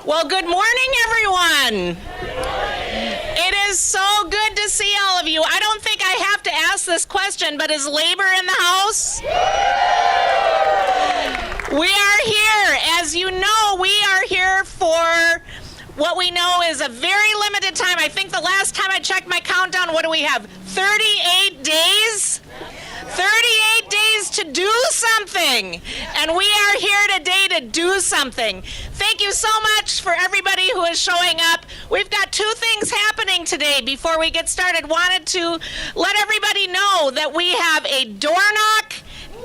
Well, good morning, everyone. It is so good to see all of you. I don't think I have to ask this question, but is labor in the house? We are here. As you know, we are here for what we know is a very limited time. I think the last time I checked my countdown, what do we have? 38 days? 38 days to do something. And we are here today to do something. Thank you so much for everybody who is showing up. We've got two things happening today before we get started. Wanted to let everybody know that we have a door knock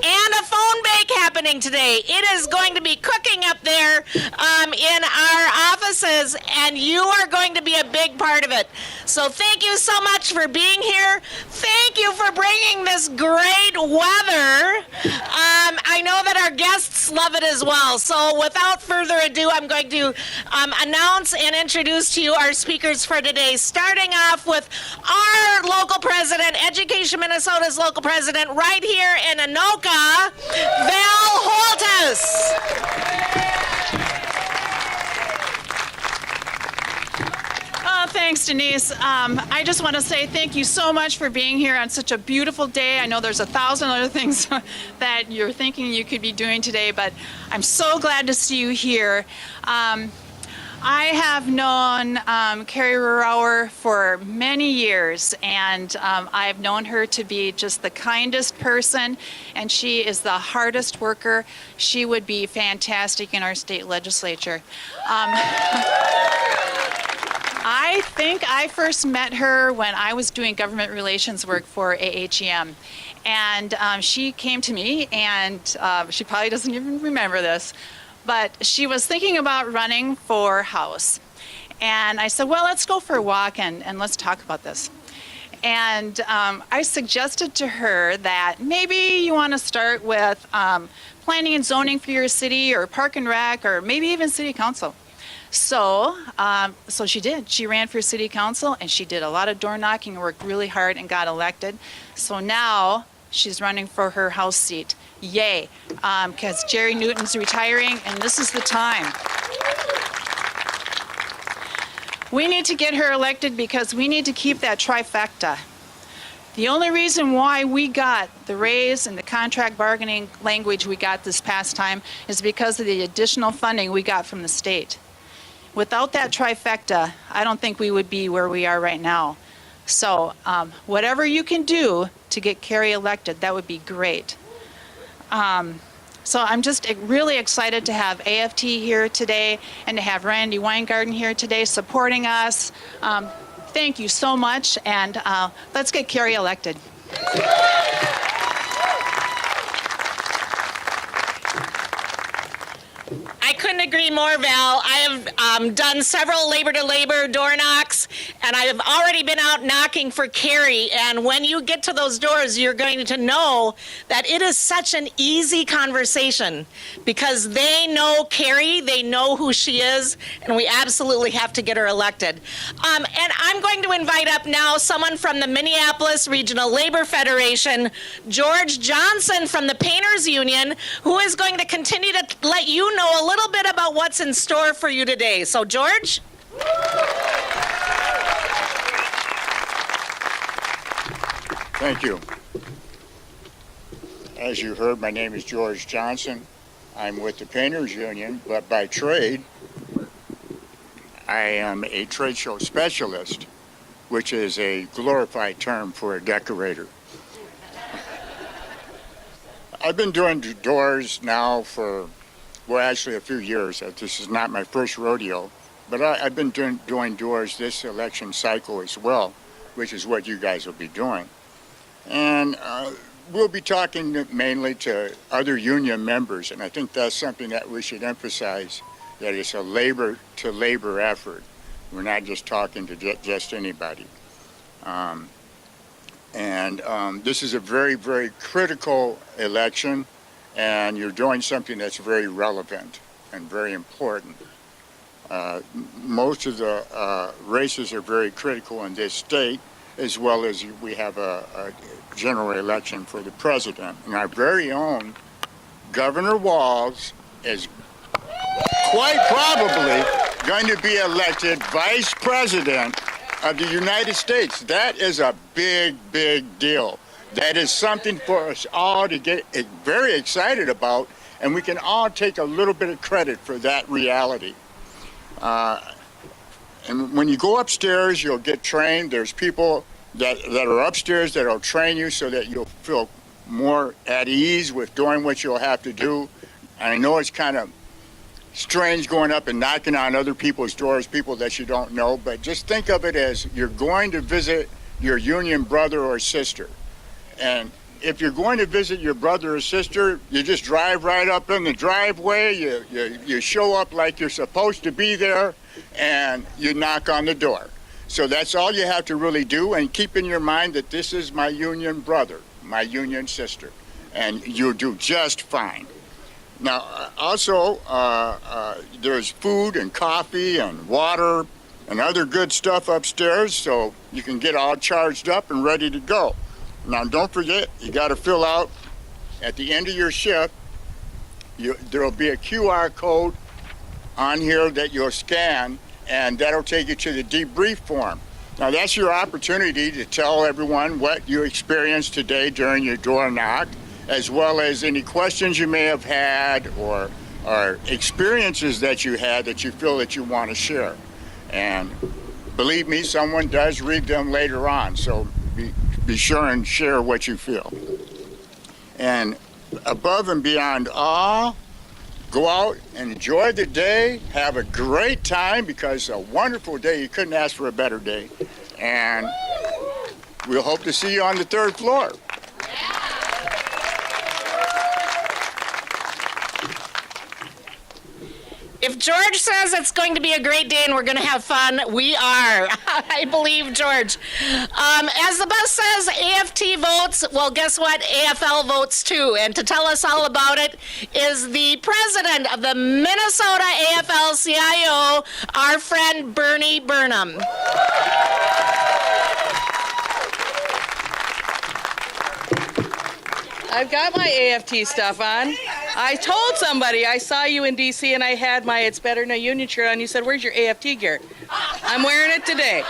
and a phone bake happening today. It is going to be cooking up there in our offices, and you are going to be a big part of it. So thank you so much for being here. Thank you for bringing this great weather. I know that our guests love it as well. So without further ado, I'm going to announce and introduce to you our speakers for today, starting off with our local president, Education Minnesota's local president, right here in Anoka, Holthus. Thanks, Denise. I just want to say thank you so much for being here on such a beautiful day. I know there's 1,000 other things that you're thinking you could be doing today, but I'm so glad to see you here. I have known Carrie Rauer for many years, and I've known her to be just the kindest person, and she is the hardest worker. She would be fantastic in our state legislature. I think I first met her when I was doing government relations work for AHEM. And she came to me, and she probably doesn't even remember this, but she was thinking about running for House. And I said, well, let's go for a walk and let's talk about this. And I suggested to her that maybe you want to start with planning and zoning for your city, or park and rec, or maybe even city council. So she did. She ran for city council, and she did a lot of door knocking and worked really hard and got elected. So now she's running for her House seat. Yay, because Jerry Newton's retiring, and this is the time. We need to get her elected because we need to keep that trifecta. The only reason why we got the raise and the contract bargaining language we got this past time is because of the additional funding we got from the state. Without that trifecta, I don't think we would be where we are right now. So whatever you can do to get Carrie elected, that would be great. So I'm just really excited to have AFT here today and to have Randi Weingarten here today supporting us. Thank you so much, and let's get Carrie elected. I couldn't agree more, Val. I have done several labor-to-labor door knocks, and I have already been out knocking for Carrie. And when you get to those doors, you're going to know that it is such an easy conversation because they know Carrie, they know who she is, and we absolutely have to get her elected. And I'm going to invite up now someone from the Minneapolis Regional Labor Federation, George Johnson from the Painters Union, who is going to continue to let you know a little bit about what's in store for you today. So, George? Thank you. As you heard, my name is George Johnson. I'm with the Painters Union, but by trade, I am a trade show specialist, which is a glorified term for a decorator. I've been doing doors now for, well, actually a few years. This is not my first rodeo, but I've been doing doors this election cycle as well, which is what you guys will be doing. And we'll be talking mainly to other union members, and I think that's something that we should emphasize, that it's a labor-to-labor effort. We're not just talking to just anybody. This is a very, very critical election, and you're doing something that's very relevant and very important. Most of the races are very critical in this state, as well as we have a general election for the president. And our very own Governor Walz is quite probably going to be elected Vice President of the United States. That is a big, big deal. That is something for us all to get very excited about, and we can all take a little bit of credit for that reality. And when you go upstairs, you'll get trained. There's people that are upstairs that will train you so that you'll feel more at ease with doing what you'll have to do. And I know it's kind of strange going up and knocking on other people's doors, people that you don't know, but just think of it as you're going to visit your union brother or sister. And if you're going to visit your brother or sister, you just drive right up in the driveway, you show up like you're supposed to be there, and you knock on the door. So that's all you have to really do, and keep in your mind that this is my union brother, my union sister, and you'll do just fine. Now, also, there's food and coffee and water and other good stuff upstairs, so you can get all charged up and ready to go. Now, don't forget, you got to fill out at the end of your shift. There will be a QR code on here that you'll scan, and that'll take you to the debrief form. Now, that's your opportunity to tell everyone what you experienced today during your door knock, as well as any questions you may have had or experiences that you had that you feel that you want to share. And believe me, someone does read them later on, so be sure and share what you feel. And above and beyond all, go out and enjoy the day, have a great time, because a wonderful day, you couldn't ask for a better day. And we'll hope to see you on the 3rd floor. If George says it's going to be a great day and we're going to have fun, we are. I believe George. As the bus says, AFT votes. Well, guess what? AFL votes too. And to tell us all about it is the president of the Minnesota AFL-CIO, our friend Burnham. I've got my AFT stuff on. I told somebody I saw you in D.C. and I had my It's Better Than a Union shirt on. You said, where's your AFT gear? I'm wearing it today.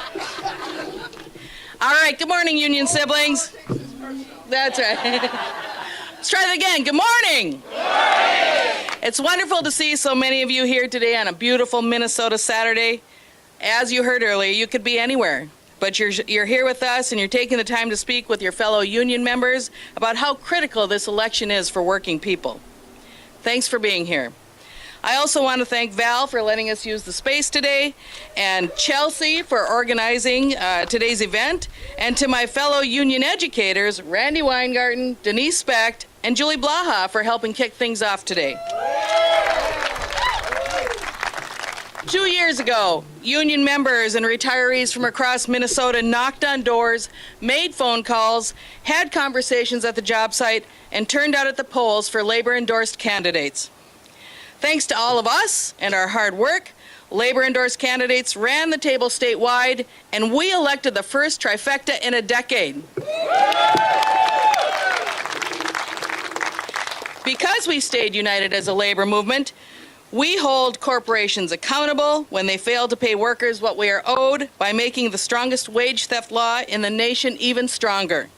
All right, good morning, union siblings. That's right. Let's try that again. Good morning. Good morning. It's wonderful to see so many of you here today on a beautiful Minnesota Saturday. As you heard earlier, you could be anywhere. But you're here with us, and you're taking the time to speak with your fellow union members about how critical this election is for working people. Thanks for being here. I also want to thank Val for letting us use the space today, and Chelsie for organizing today's event, and to my fellow union educators, Randi Weingarten, Denise Specht, and Julie Blaha for helping kick things off today. 2 years ago, union members and retirees from across Minnesota knocked on doors, made phone calls, had conversations at the job site, and turned out at the polls for labor-endorsed candidates. Thanks to all of us and our hard work, labor-endorsed candidates ran the table statewide, and we elected the first trifecta in a decade. Because we stayed united as a labor movement, we hold corporations accountable when they fail to pay workers what we are owed by making the strongest wage theft law in the nation even stronger.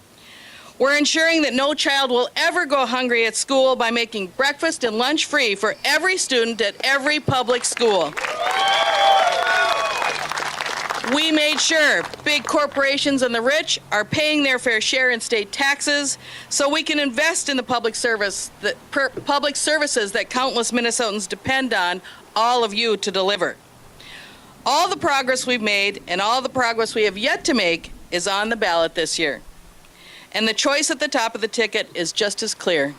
We're ensuring that no child will ever go hungry at school by making breakfast and lunch free for every student at every public school. We made sure big corporations and the rich are paying their fair share in state taxes so we can invest in the public services that countless Minnesotans depend on all of you to deliver. All the progress we've made and all the progress we have yet to make is on the ballot this year. And the choice at the top of the ticket is just as clear.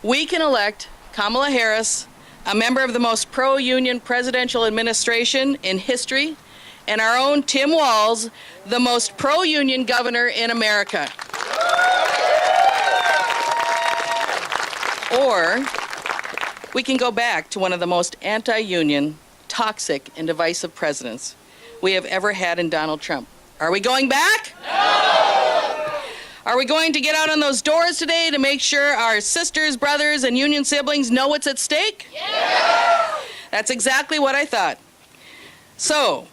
We can elect Kamala Harris, a member of the most pro-union presidential administration in history, and our own Tim Walz, the most pro-union governor in America. Or we can go back to one of the most anti-union, toxic, and divisive presidents we have ever had in Donald Trump. Are we going back? No! Are we going to get out on those doors today to make sure our sisters, brothers, and union siblings know what's at stake? Yes! That's exactly what I thought. So,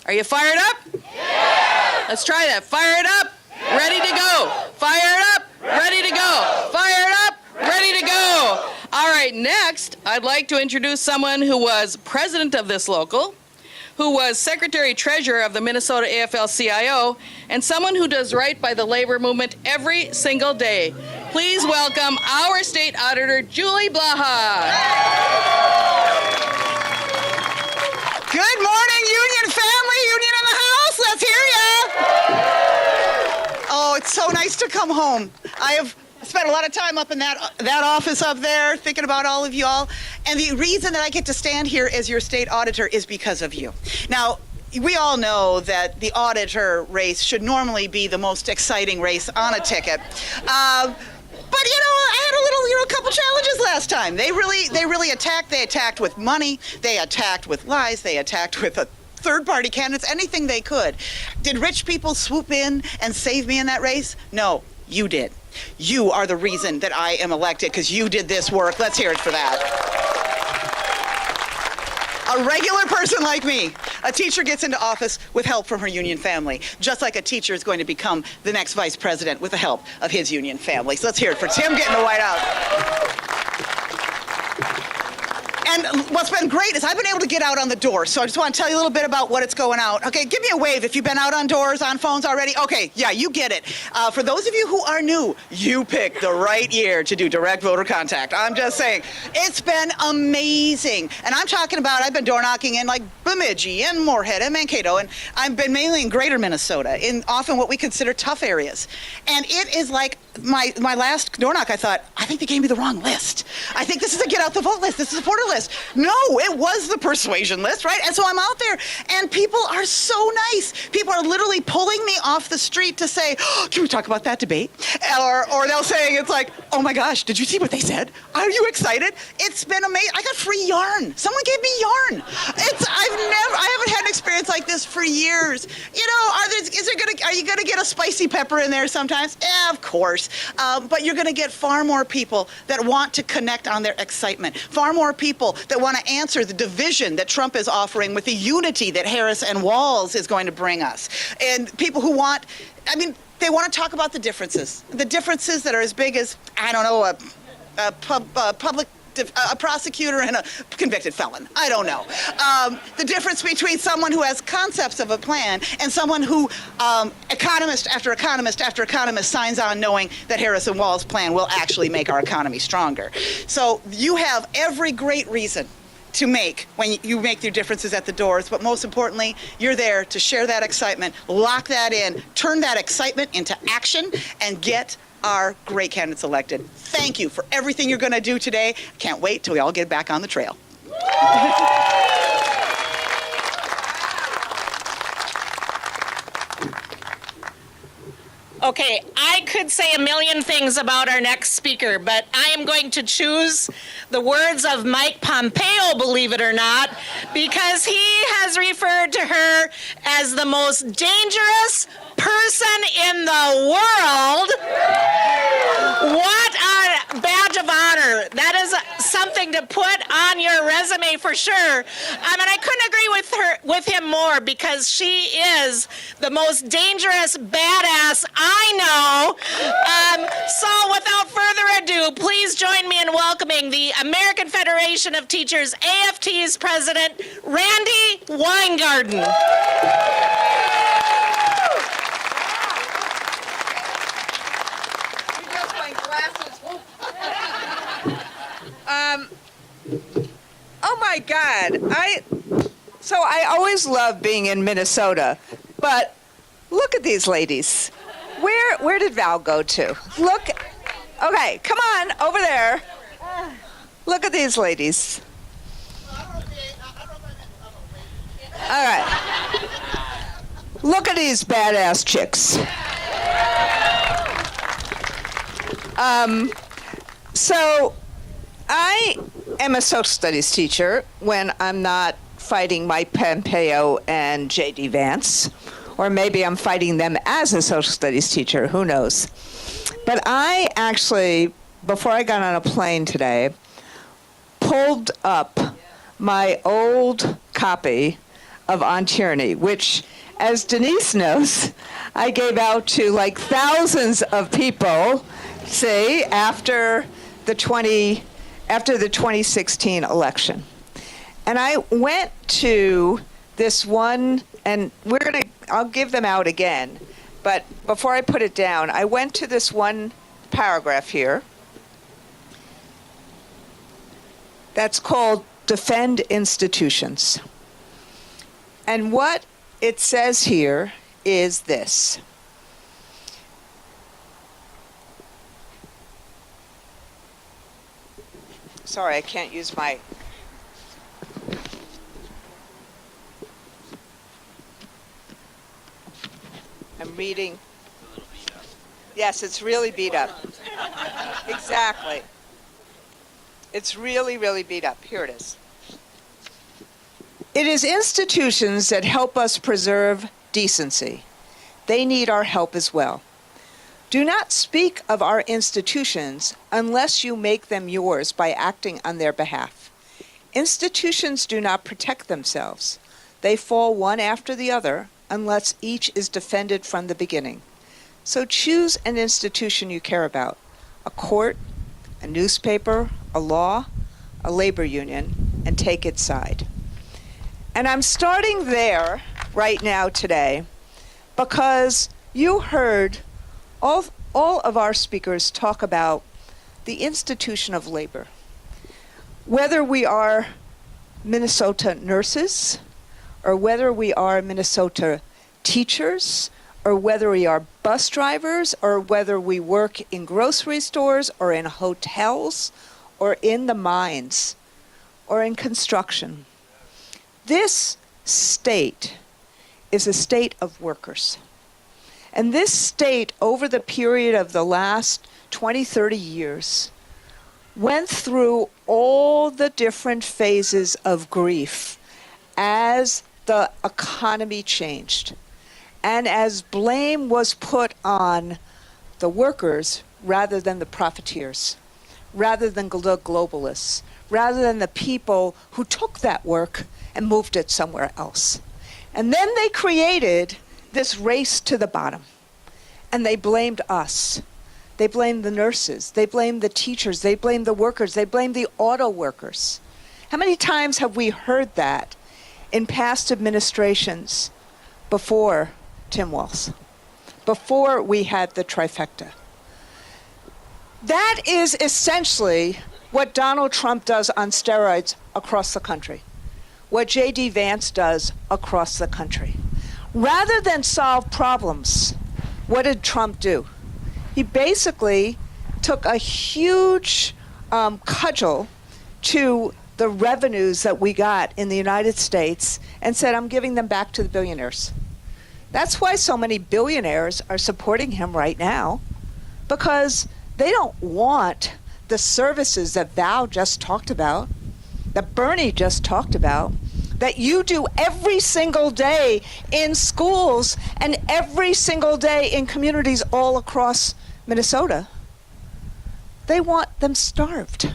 are you fired up? Yeah! Let's try that. Fire it up, ready to go. Fire it up, ready to go. Fire it up, ready to go. All right, next, I'd like to introduce someone who was president of this local, who was secretary-treasurer of the Minnesota AFL-CIO, and someone who does right by the labor movement every single day. Please welcome our state auditor, Julie Blaha. Good morning, union family, union in the house. Let's hear ya. Oh, it's so nice to come home. I have spent a lot of time up in that office up there thinking about all of you all. And the reason that I get to stand here as your state auditor is because of you. Now, we all know that the auditor race should normally be the most exciting race on a ticket. But I had a little, couple challenges last time. They really attacked. They attacked with money. They attacked with lies. They attacked with third-party candidates, anything they could. Did rich people swoop in and save me in that race? No, you did. You are the reason that I am elected because you did this work. Let's hear it for that. A regular person like me, a teacher gets into office with help from her union family, just like a teacher is going to become the next vice president with the help of his union family. So let's hear it for Tim getting the White House. And what's been great is I've been able to get out on the doors. So I just want to tell you a little bit about what it's going out. Okay, give me a wave if you've been out on doors, on phones already. Okay, yeah, you get it. For those of you who are new, you picked the right year to do direct voter contact. I'm just saying, it's been amazing. And I'm talking about, I've been door knocking in like Bemidji and Moorhead and Mankato, and I've been mainly in greater Minnesota, in often what we consider tough areas. And it is like my last door knock, I thought, I think they gave me the wrong list. I think this is a get out the vote list. This is a supporter list. No, it was the persuasion list, right? And so I'm out there, and people are so nice. People are literally pulling me off the street to say, oh, can we talk about that debate? Or they'll say, it's like, oh my gosh, did you see what they said? Are you excited? It's been amazing. I got free yarn. Someone gave me yarn. I haven't had an experience like this for years. Are you gonna get a spicy pepper in there sometimes? Yeah, of course. But you're gonna get far more people that want to connect on their excitement. Far more people that want to answer the division that Trump is offering with the unity that Harris and Walz is going to bring us. And people who want, they want to talk about the differences that are as big as, I don't know, a prosecutor and a convicted felon. I don't know. The difference between someone who has concepts of a plan and someone who, economist after economist after economist, signs on knowing that Harris and Walz's plan will actually make our economy stronger. So you have every great reason to make when you make your differences at the doors, but most importantly, you're there to share that excitement, lock that in, turn that excitement into action, and get our great candidates elected. Thank you for everything you're going to do today. Can't wait till we all get back on the trail. Okay, I could say a million things about our next speaker, but I am going to choose the words of Mike Pompeo, believe it or not, because he has referred to her as the most dangerous person in the world. What a badge of honor. That is something to put on your resume for sure. And I couldn't agree with him more, because she is the most dangerous badass I know. So without further ado, please join me in welcoming the American Federation of Teachers, AFT's president, Randi Weingarten. Oh my God, I always love being in Minnesota, but look at these ladies. Where did Val go to? Look, okay, come on, over there. Look at these ladies. All right. Look at these badass chicks. So I am a social studies teacher when I'm not fighting Mike Pompeo and J.D. Vance, or maybe I'm fighting them as a social studies teacher, who knows. But I actually, before I got on a plane today, pulled up my old copy On Tyranny, which, as Denise knows, I gave out to like thousands of people, say, after the 2016 election. And I went to this one, and I'll give them out again, but before I put it down, I went to this one paragraph here that's called Defend Institutions. And what it says here is this. Sorry, I can't use my... I'm reading. Yes, it's really beat up. Exactly. It's really, really beat up. Here it is. It is institutions that help us preserve decency. They need our help as well. Do not speak of our institutions unless you make them yours by acting on their behalf. Institutions do not protect themselves. They fall one after the other unless each is defended from the beginning. So choose an institution you care about: a court, a newspaper, a law, a labor union, and take its side. And I'm starting there right now today because you heard all of our speakers talk about the institution of labor. Whether we are Minnesota nurses, or whether we are Minnesota teachers, or whether we are bus drivers, or whether we work in grocery stores, or in hotels, or in the mines, or in construction. This state is a state of workers. And this state, over the period of the last 20, 30 years, went through all the different phases of grief as the economy changed, and as blame was put on the workers rather than the profiteers, rather than the globalists, rather than the people who took that work and moved it somewhere else. And then they created this race to the bottom, and they blamed us. They blamed the nurses, they blamed the teachers, they blamed the workers, they blamed the auto workers. How many times have we heard that in past administrations before Tim Walz, before we had the trifecta? That is essentially what Donald Trump does on steroids across the country, what J.D. Vance does across the country. Rather than solve problems, what did Trump do? He basically took a huge cudgel to the revenues that we got in the United States and said, I'm giving them back to the billionaires. That's why so many billionaires are supporting him right now, because they don't want the services that Val just talked about, that Bernie just talked about, that you do every single day in schools and every single day in communities all across Minnesota. They want them starved.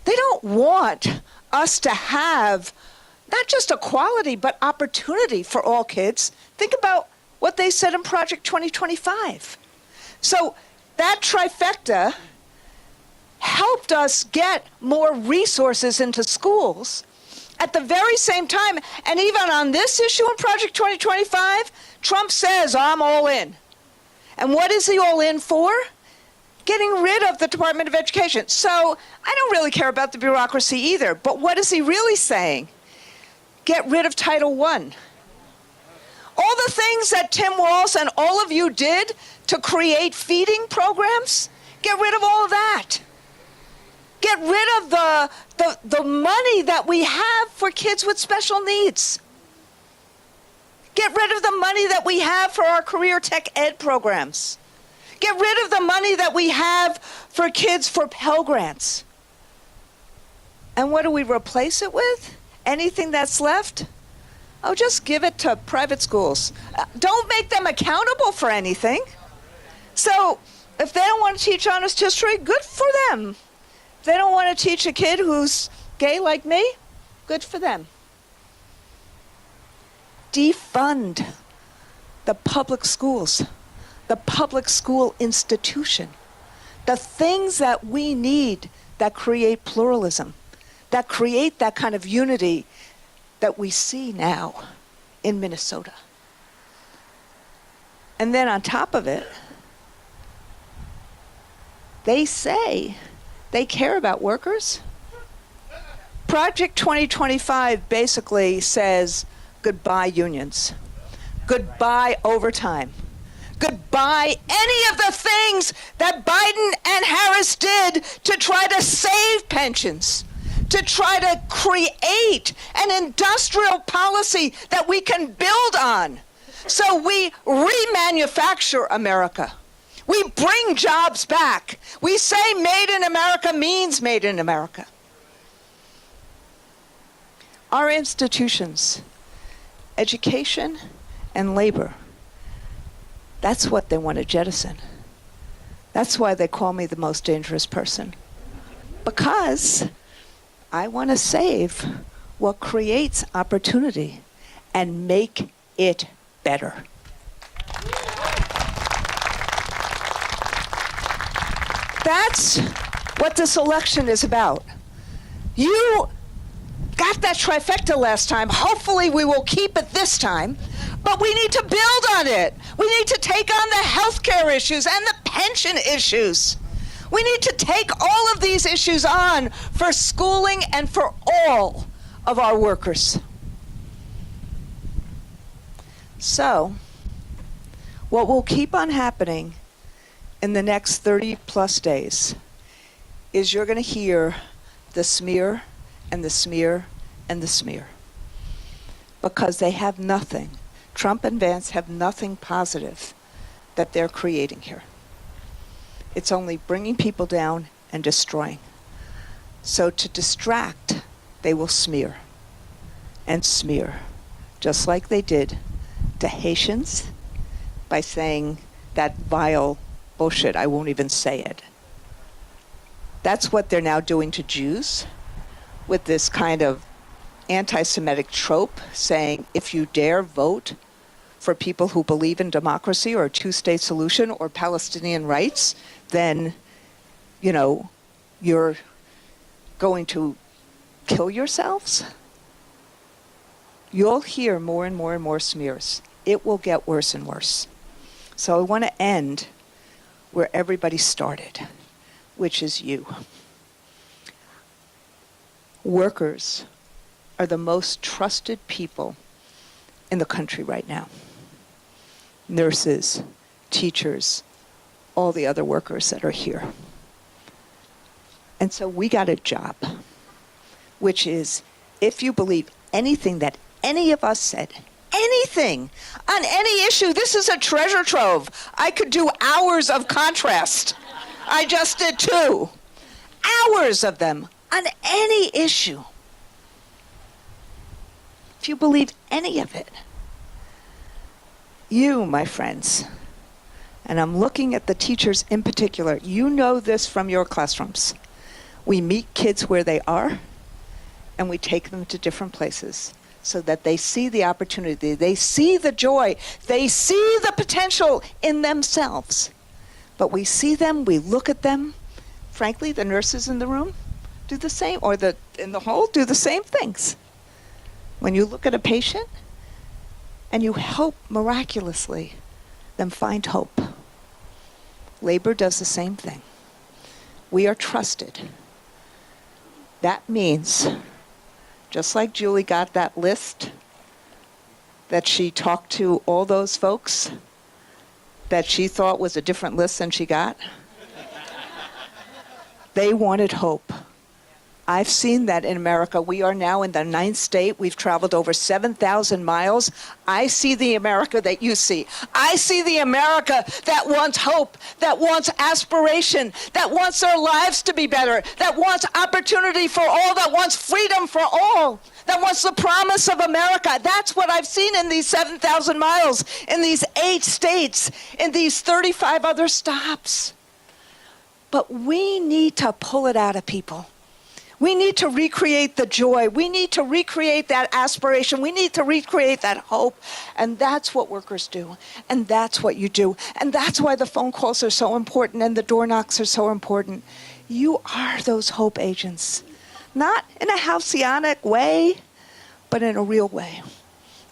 They don't want us to have not just equality, but opportunity for all kids. Think about what they said in Project 2025. So that trifecta helped us get more resources into schools at the very same time. And even on this issue in Project 2025, Trump says, I'm all in. And what is he all in for? Getting rid of the Department of Education. So I don't really care about the bureaucracy either. But what is he really saying? Get rid of Title I. All the things that Tim Walz and all of you did to create feeding programs, get rid of all of that. Get rid of the money that we have for kids with special needs. Get rid of the money that we have for our career tech ed programs. Get rid of the money that we have for kids for Pell Grants. And what do we replace it with? Anything that's left? Oh, just give it to private schools. Don't make them accountable for anything. So if they don't want to teach honest history, good for them. If they don't want to teach a kid who's gay like me, good for them. defund the public schools, the public school institution, the things that we need that create pluralism, that create that kind of unity that we see now in Minnesota. And then on top of it, they say they care about workers. Project 2025 basically says goodbye unions, goodbye overtime, goodbye any of the things that Biden and Harris did to try to save pensions, to try to create an industrial policy that we can build on. So we remanufacture America. We bring jobs back. We say made in America means made in America. Our institutions, education and labor, that's what they want to jettison. That's why they call me the most dangerous person. Because I want to save what creates opportunity and make it better. That's what this election is about. You got that trifecta last time. Hopefully we will keep it this time. But we need to build on it. We need to take on the healthcare issues and the pension issues. We need to take all of these issues on for schooling and for all of our workers. So, what will keep on happening in the next 30 plus days is you're going to hear the smear and the smear and the smear. Because they have nothing. Trump and Vance have nothing positive that they're creating here. It's only bringing people down and destroying. So to distract, they will smear and smear, just like they did to Haitians by saying that vile bullshit, I won't even say it. That's what they're now doing to Jews with this kind of anti-Semitic trope saying if you dare vote for people who believe in democracy or a two-state solution or Palestinian rights, then, you know, you're going to kill yourselves. You'll hear more and more and more smears. It will get worse and worse. So I want to end where everybody started, which is you. Workers are the most trusted people in the country right now. Nurses, teachers, all the other workers that are here. And so we got a job, which is if you believe anything that any of us said, anything on any issue, this is a treasure trove. I could do hours of contrast. I just did 2 hours of them on any issue. If you believe any of it, you, my friends, and I'm looking at the teachers in particular, you know this from your classrooms. We meet kids where they are, and we take them to different places so that they see the opportunity, they see the joy, they see the potential in themselves. But we see them, we look at them. Frankly, the nurses in the room do the same, or in the hall do the same things. When you look at a patient and you help miraculously them find hope. Labor does the same thing. We are trusted. That means, just like Julie got that list, that she talked to all those folks that she thought was a different list than she got. They wanted hope. I've seen that in America. We are now in the 9th state. We've traveled over 7,000 miles. I see the America that you see. I see the America that wants hope, that wants aspiration, that wants their lives to be better, that wants opportunity for all, that wants freedom for all, that wants the promise of America. That's what I've seen in these 7,000 miles, in these 8 states, in these 35 other stops. But we need to pull it out of people. We need to recreate the joy. We need to recreate that aspiration. We need to recreate that hope. And that's what workers do. And that's what you do. And that's why the phone calls are so important and the door knocks are so important. You are those hope agents. Not in a halcyonic way, but in a real way.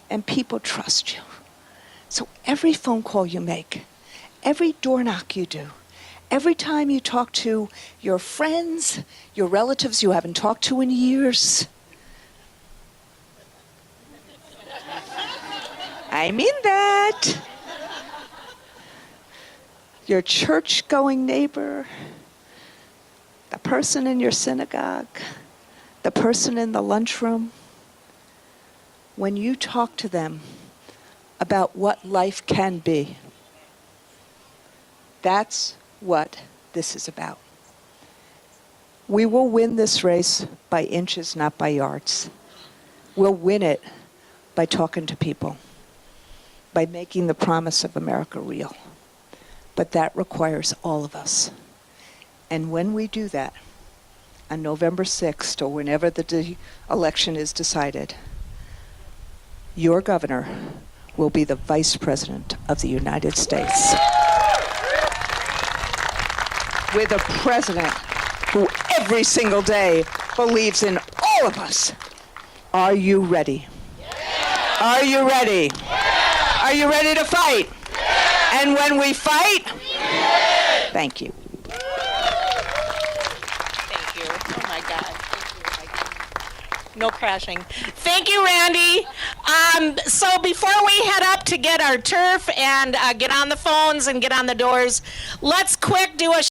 And people trust you. So every phone call you make, every door knock you do, every time you talk to your friends, your relatives you haven't talked to in years, I mean that, your church-going neighbor, the person in your synagogue, the person in the lunchroom, when you talk to them about what life can be, that's what this is about. We will win this race by inches, not by yards. We'll win it by talking to people, by making the promise of America real. But that requires all of us. And when we do that, on November 6th, or whenever the election is decided, your governor will be the Vice President of the United States. With a president who every single day believes in all of us. Are you ready? Yeah. Are you ready? Yeah. Are you ready to fight? Yeah. And when we fight, thank you. Thank you. Oh my God. No crashing. Thank you, Randy. So before we head up to get our turf and get on the phones and get on the doors, let's quick do a